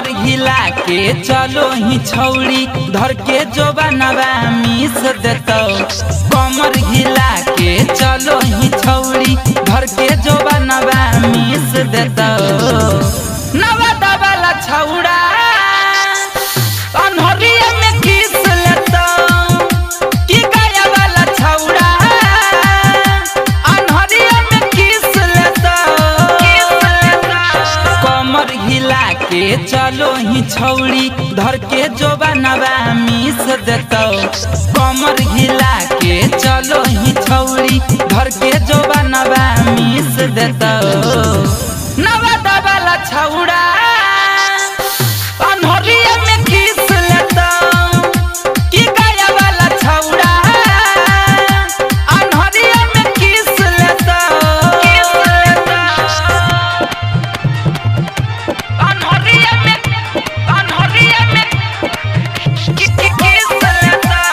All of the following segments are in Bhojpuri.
कमर हिला के चलो ही छौड़ी धर के जो बनवा मिस देतो। कमर हिला के चलो ही छौड़ी धर के जो बनवा मिस देतो। नवादा वाला छौड़ा अनहरिया में किस लेतो कि गया वाला छौड़ा अनहरिया में किस लेतो। कमर हिला के चलो ही छौड़ी धर के जो बनवा मिस देतो। कमर हिला के चलो ही छौड़ी धर के जो बनवा मिस देतो। नवादा वाला छौड़ा अनहरिया में किस लेतो कि गया वाला छौड़ा अनहरिया में किस लेतो। अनहरिया में किस लेतो।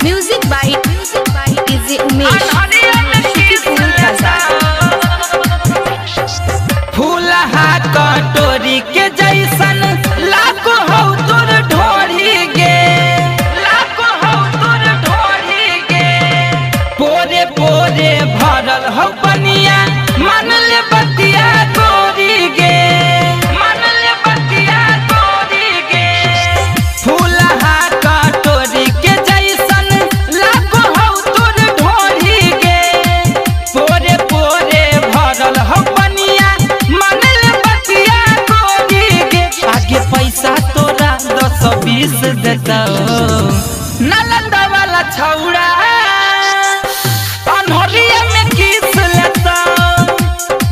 Music by DJ Umesh. फूलहा कटोरी के जैसन लाखो हो तोर ढोरी गे लाखो हो तोर ढोरी गे। पोरे पोरे भरल हो बनिया मन ले बतिया गोरी गे मन ले बतिया गोरी गे। फूलहा कटोरी के जैसन लाखो हो तोर ढोरी गे। पोरे पोरे भरल हो बनिया मन ले बतिया गोरी गे। आगे पैसा तोरा 10-20 देतो। नालंदा वाला छौड़ा अनहरिया में किस लेतो।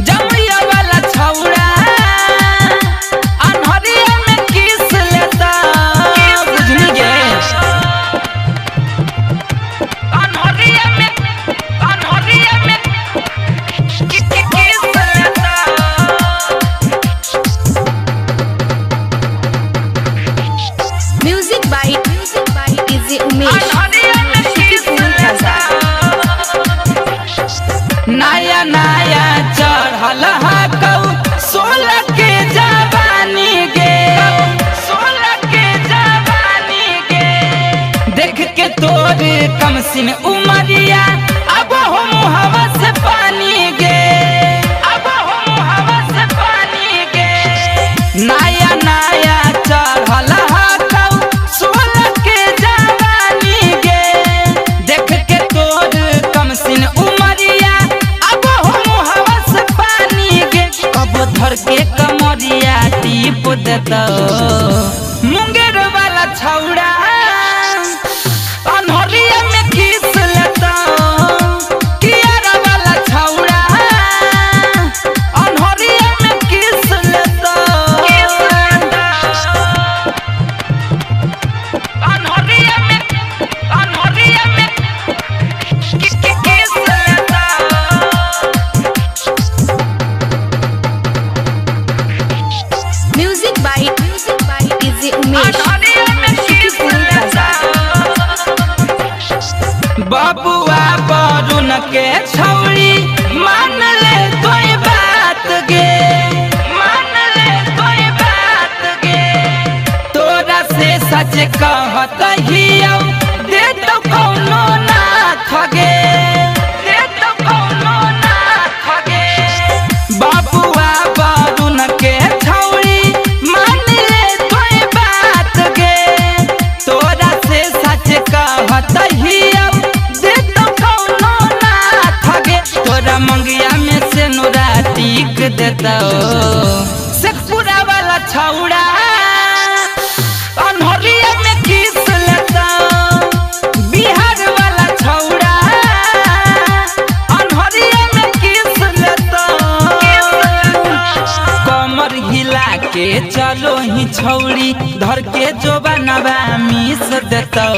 जमुइया वाला छौड़ा अनहरिया में किस लेतो। बुझनी गे अनहरिया में किस लेतो। Music by DJ Umesh. नया नया चढ़ल हकौ 16 के जवानी गे 16 के जवानी गे। देख के तोर कमसिन उमरिया अब हो मुहवा से पानी गे अब हो मुहवा से पानी गे। नया नया चढ़ल हकौ 16 के जवानी गे। देख के तोर कमसिन उमरिया अब हो मुहवा से पानी गे। अब धर के कमरिया टीप देतो। मुंगेर वाला छौड़ा अनहरिया में किस लेतो। कियारा वाला छौड़ा अनहरिया में किस लेतो। अनहरिया में किस लेतो। Music by DJ Umesh. बबुआ बरुन के छौड़ी मान ले कोई बात गे मान ले कोई बात गे। तोरा से सच कहत हियौ दे तो कौनो ना खगे दे तो कौनो ना खगे। बबुआ बरुन के छौड़ी मान ले कोई बात गे। तोरा से सच कहत हियौ दे तो कौनो ना खगे। तोरा मंगिया में से नोरा टीक देतो। शेखपुरा वाला छौड़ा अनहरिया में किस लेतो। बिहार वाला छौड़ा अनहरिया में किस लेतो। कमर हिला के चलो ही छौड़ी धर के जो बनवा मिस देतो।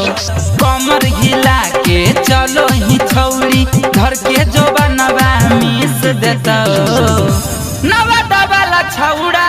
कमर हिला के चलो ही छौड़ी धर के जो बनवा मिस देतो। नवादा वाला छौड़ा